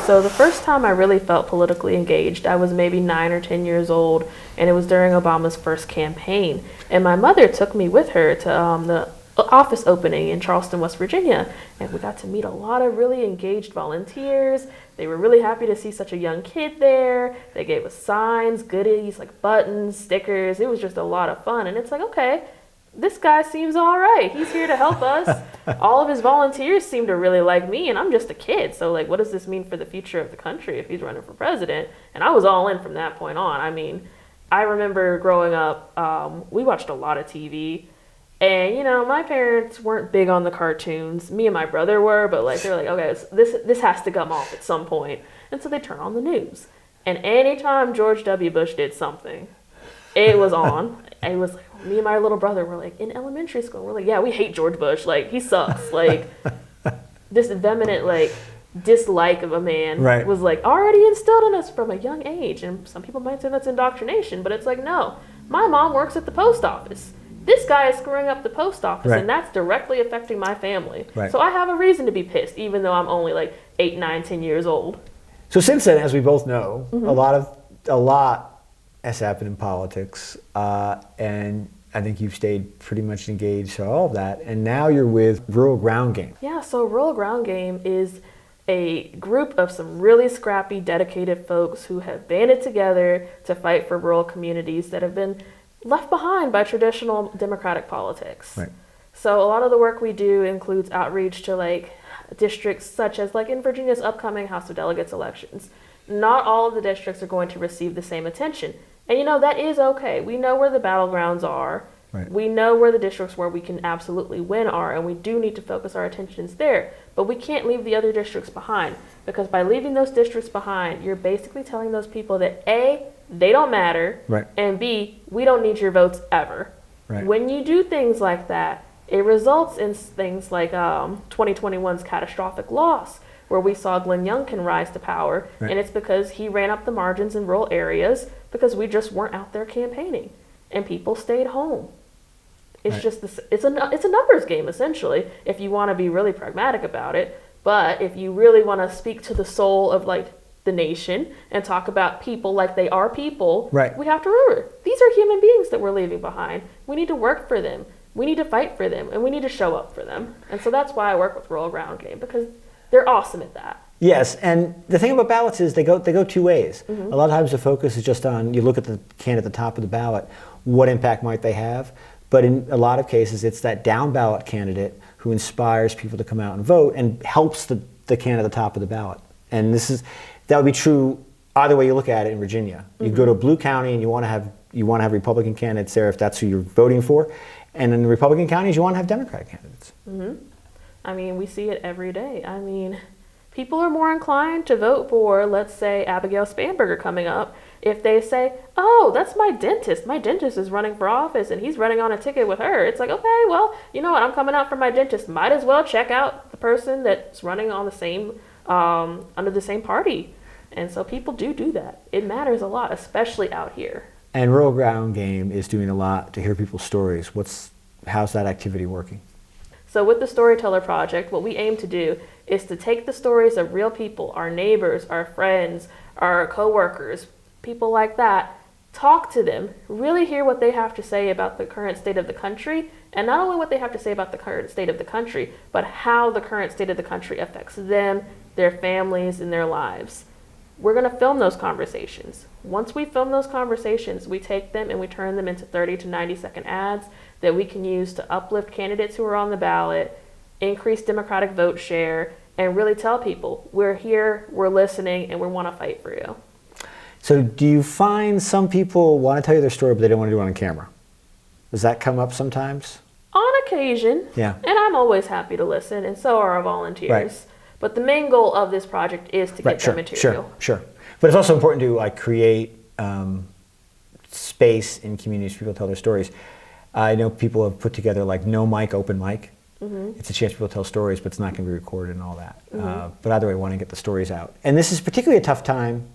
So the first time I really felt politically engaged, I was maybe 9 or 10 years old, and it was during Obama's first campaign. And my mother took me with her to the office opening in Charleston, West Virginia, and we got to meet a lot of really engaged volunteers. They were really happy to see such a young kid there. They gave us signs, goodies, like buttons, stickers. It was just a lot of fun. And it's like, okay, this guy seems all right. He's here to help us. All of his volunteers seem to really like me, and I'm just a kid. So, like, what does this mean for the future of the country if he's running for president? And I was all in from that point on. I mean, I remember growing up, we watched a lot of TV. And, you know, my parents weren't big on the cartoons. Me and my brother were, but, like, they're like, okay, so this has to come off at some point. And so they turn on the news. And anytime George W. Bush did something, it was on. And it was like, me and my little brother were, like, in elementary school. We're like, yeah, we hate George Bush. Like, he sucks. Like, this vehement, like, dislike of a man was, like, already instilled in us from a young age. And some people might say that's indoctrination, but it's like, no. My mom works at the post office. This guy is screwing up the post office, and that's directly affecting my family. So I have a reason to be pissed, even though I'm only like 8, 9, 10 years old. So since then, as we both know, a lot has happened in politics, and I think you've stayed pretty much engaged to all of that. And now you're with Rural Ground Game. Yeah, so Rural Ground Game is a group of some really scrappy, dedicated folks who have banded together to fight for rural communities that have been left behind by traditional democratic politics. So a lot of the work we do includes outreach to like districts such as like in Virginia's upcoming House of Delegates elections. Not all of the districts are going to receive the same attention. And you know, that is okay. We know where the battlegrounds are. We know where the districts where we can absolutely win are, and we do need to focus our attentions there. But we can't leave the other districts behind, because by leaving those districts behind, you're basically telling those people that A, they don't matter, and B, we don't need your votes ever. When you do things like that, it results in things like 2021's catastrophic loss, where we saw Glenn Youngkin rise to power, and it's because he ran up the margins in rural areas because we just weren't out there campaigning, and people stayed home. It's just this, it's a numbers game, essentially, if you want to be really pragmatic about it. But if you really want to speak to the soul of like the nation and talk about people like they are people, we have to remember these are human beings that we're leaving behind. We need to work for them. We need to fight for them, and we need to show up for them. And so that's why I work with Rural Ground Game, because they're awesome at that. Yes, and the thing about ballots is they go two ways. A lot of times the focus is just on, you look at the candidate at the top of the ballot, what impact might they have? But in a lot of cases, it's that down ballot candidate who inspires people to come out and vote and helps the candidate at the top of the ballot. And that would be true either way you look at it in Virginia. You go to a blue county and you want to have Republican candidates there if that's who you're voting for. And in the Republican counties, you want to have Democratic candidates. I mean, we see it every day. I mean, people are more inclined to vote for, let's say, Abigail Spanberger coming up, if they say, oh, that's my dentist. My dentist is running for office and he's running on a ticket with her. It's like, okay, well, you know what? I'm coming out for my dentist. Might as well check out the person that's running on the same, under the same party. And so people do that. It matters a lot, especially out here. And Rural Ground Game is doing a lot to hear people's stories. How's that activity working? So with the Storyteller Project, what we aim to do is to take the stories of real people, our neighbors, our friends, our coworkers, people like that, talk to them, really hear what they have to say about the current state of the country, and not only what they have to say about the current state of the country, but how the current state of the country affects them, their families, and their lives. We're going to film those conversations. Once we film those conversations, we take them and we turn them into 30 to 90-second ads that we can use to uplift candidates who are on the ballot, increase Democratic vote share, and really tell people, we're here, we're listening, and we want to fight for you. So do you find some people want to tell you their story, but they don't want to do it on camera? Does that come up sometimes? On occasion. Yeah. And I'm always happy to listen, and so are our volunteers. But the main goal of this project is to get that material. Sure. But it's also important to create space in communities for people to tell their stories. I know people have put together no mic, open mic. It's a chance for people to tell stories, but it's not going to be recorded and all that. But either way, want to get the stories out. And this is particularly a tough time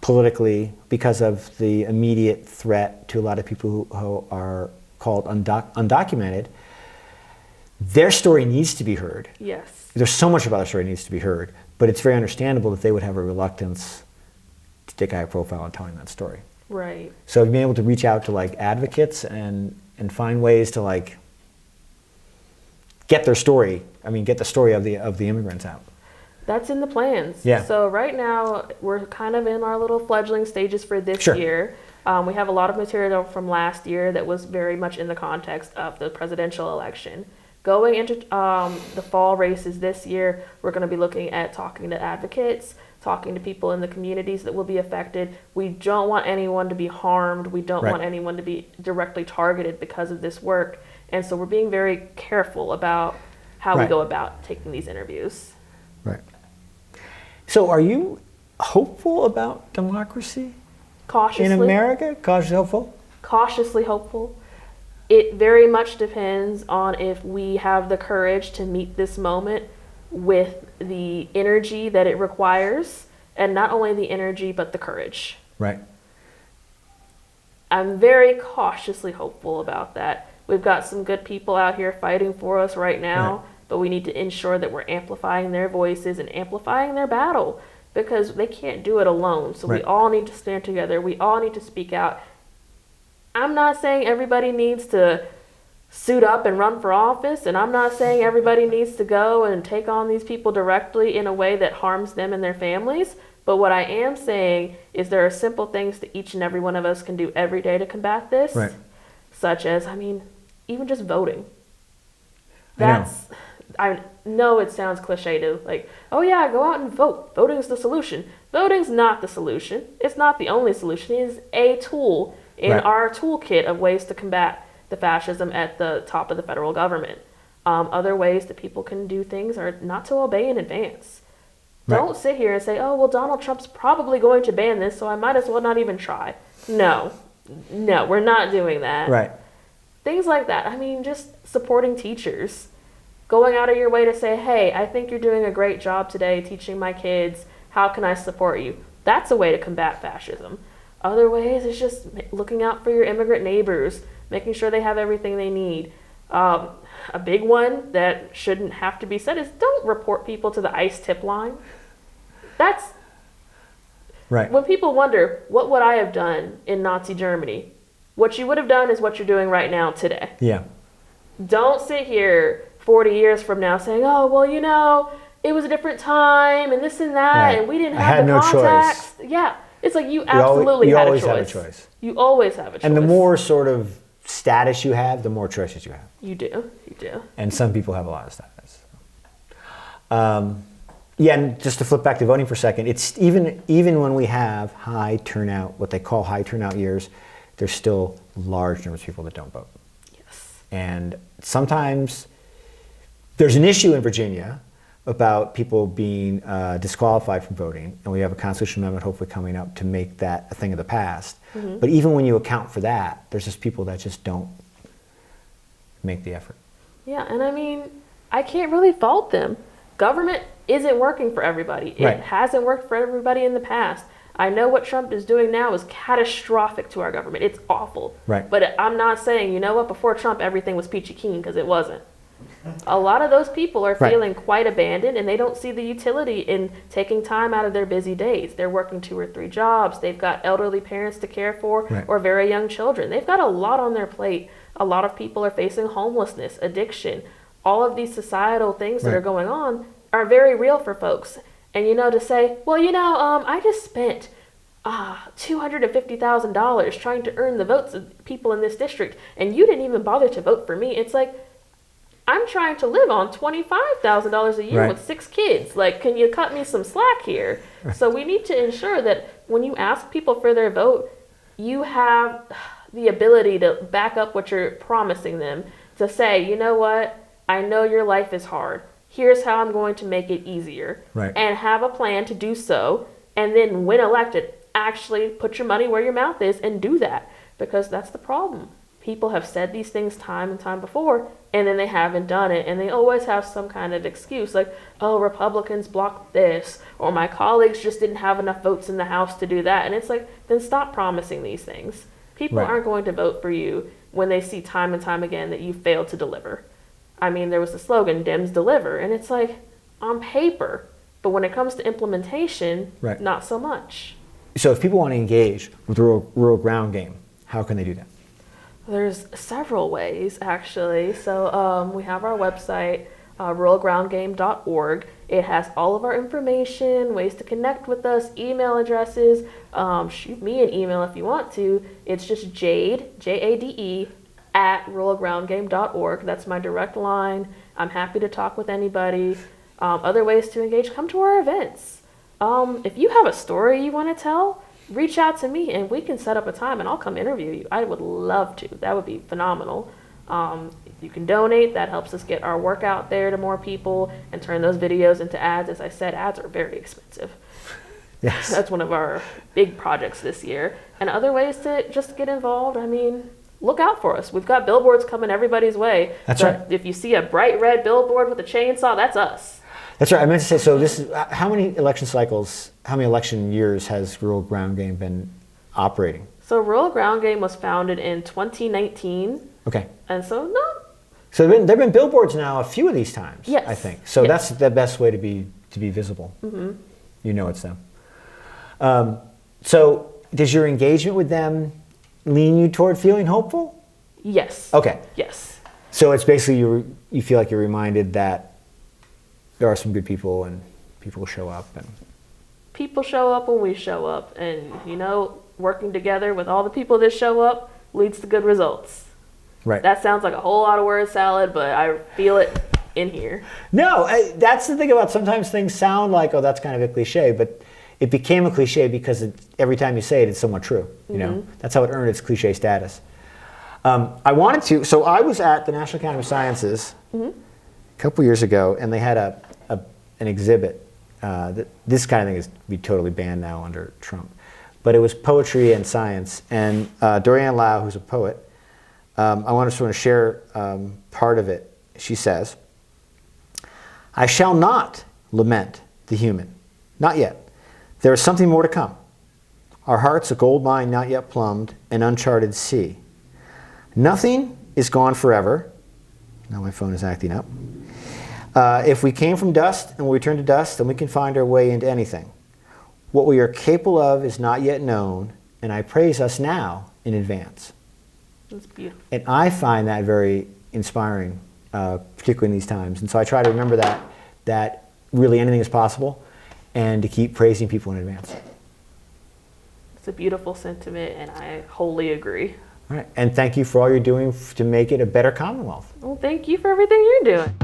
politically because of the immediate threat to a lot of people who are called undocumented. Their story needs to be heard. Yes. There's so much about their story that needs to be heard, But it's very understandable that they would have a reluctance to take a high profile on telling that story. Right. So being able to reach out to like advocates and find ways to like get their story. I mean, get the story of the immigrants out. That's in the plans. Yeah. So right now we're kind of in our little fledgling stages for this Sure. year. We have a lot of material from last year that was very much in the context of the presidential election. Going into the fall races this year, we're going to be looking at talking to advocates, talking to people in the communities that will be affected. We don't want anyone to be harmed. We don't Right. want anyone to be directly targeted because of this work. And so we're being very careful about how we Right. go about taking these interviews. Right. So are you hopeful about democracy Cautiously. in America? Cautiously hopeful? Cautiously hopeful. It very much depends on if we have the courage to meet this moment with the energy that it requires, and not only the energy, but the courage. Right. I'm very cautiously hopeful about that. We've got some good people out here fighting for us right now, Right. but we need to ensure that we're amplifying their voices and amplifying their battle, because they can't do it alone. So we Right. all need to stand together. We all need to speak out. I'm not saying everybody needs to suit up and run for office, and I'm not saying everybody needs to go and take on these people directly in a way that harms them and their families. But what I am saying is there are simple things that each and every one of us can do every day to combat this. Right. Such as, I mean, even just voting. I know. I know it sounds cliche to like, oh yeah, go out and vote. Voting's the solution. Voting's not the solution. It's not the only solution. It is a tool in Right. our toolkit of ways to combat the fascism at the top of the federal government. Other ways that people can do things are not to obey in advance. Right. Don't sit here and say, oh, well, Donald Trump's probably going to ban this, so I might as well not even try. No, we're not doing that. Right. Things like that. I mean, just supporting teachers. Going out of your way to say, hey, I think you're doing a great job today teaching my kids. How can I support you? That's a way to combat fascism. Other ways is just looking out for your immigrant neighbors, making sure they have everything they need. A big one that shouldn't have to be said is don't report people to the ICE tip line. That's Right. when people wonder, what would I have done in Nazi Germany? What you would have done is what you're doing right now today. Yeah. Don't sit here 40 years from now saying, oh, well, you know, it was a different time and this and that, Right. and we didn't I have had the no contacts. Yeah. It's like you You always- absolutely you had always a choice. have a choice. You always have a choice. And the more sort of status you have, the more choices you have. You do. You do. And some people have a lot of status. Yeah, and just to flip back to voting for a second, it's even when we have high turnout, what they call high turnout years, there's still large numbers of people that don't vote. Yes. And sometimes there's an issue in Virginia about people being disqualified from voting, and we have a constitutional amendment hopefully coming up to make that a thing of the past. Mm-hmm. But even when you account for that, there's just people that just don't make the effort. Yeah, and I mean, I can't really fault them. Government isn't working for everybody. It Right. hasn't worked for everybody in the past. I know what Trump is doing now is catastrophic to our government. It's awful. Right. But I'm not saying, you know what, before Trump everything was peachy keen, because it wasn't. A lot of those people are Right. feeling quite abandoned, and they don't see the utility in taking time out of their busy days. They're working 2 or 3 jobs. They've got elderly parents to care for, Right. or very young children. They've got a lot on their plate. A lot of people are facing homelessness, addiction. All of these societal things that Right. are going on are very real for folks. And to say, well, I just spent $250,000 trying to earn the votes of people in this district, and you didn't even bother to vote for me. It's like, I'm trying to live on $25,000 a year Right. with 6 kids. Like, can you cut me some slack here? So we need to ensure that when you ask people for their vote, you have the ability to back up what you're promising them, to say, you know what, I know your life is hard. Here's how I'm going to make it easier. Right. And have a plan to do so. And then when elected, actually put your money where your mouth is and do that. Because that's the problem. People have said these things time and time before, and then they haven't done it. And they always have some kind of excuse like, oh, Republicans blocked this, or my colleagues just didn't have enough votes in the House to do that. And it's like, then stop promising these things. People Right. aren't going to vote for you when they see time and time again that you failed to deliver. I mean, there was the slogan, Dems deliver. And it's like, on paper, But when it comes to implementation, Right. not so much. So if people want to engage with rural ground game, how can they do that? There's several ways, actually. So we have our website, ruralgroundgame.org. It has all of our information, ways to connect with us, email addresses. Shoot me an email if you want to. It's just Jade, Jade, at ruralgroundgame.org. That's my direct line. I'm happy to talk with anybody. Other ways to engage, come to our events. If you have a story you want to tell, reach out to me and we can set up a time and I'll come interview you. I would love to. That would be phenomenal. You can donate. That helps us get our work out there to more people and turn those videos into ads. As I said, ads are very expensive. Yes. That's one of our big projects this year. And other ways to just get involved, I mean, look out for us. We've got billboards coming everybody's way. That's So right. if you see a bright red billboard with a chainsaw, that's us. That's right. I meant to say, so this is, how many election years has Rural Ground Game been operating? So Rural Ground Game was founded in 2019. Okay. And so, no. So there've been billboards now a few of these times, Yes. I think. So Yes. that's the best way to be visible. Mm-hmm. You know it's them. So does your engagement with them lean you toward feeling hopeful? Yes. Okay. Yes. So it's basically you feel like you're reminded that there are some good people and people show up. And People show up when we show up. And, working together with all the people that show up leads to good results. right. That sounds like a whole lot of word salad, but I feel it in here. No, that's the thing about sometimes things sound like, oh, that's kind of a cliche, but it became a cliche because every time you say it, it's somewhat true. You know, that's how it earned its cliche status. So I was at the National Academy of Sciences a couple years ago, and they had an exhibit. This kind of thing is be totally banned now under Trump, but it was poetry and science. And Dorian Lau, who's a poet, I want to sort of share part of it. She says, "I shall not lament the human, not yet. There is something more to come. Our heart's a gold mine not yet plumbed, an uncharted sea. Nothing is gone forever." Now my phone is acting up. "If we came from dust and we return to dust, then we can find our way into anything. What we are capable of is not yet known, and I praise us now in advance." That's beautiful. And I find that very inspiring, particularly in these times. And so I try to remember that really anything is possible, and to keep praising people in advance. It's a beautiful sentiment, and I wholly agree. All right. And thank you for all you're doing to make it a better Commonwealth. Well, thank you for everything you're doing.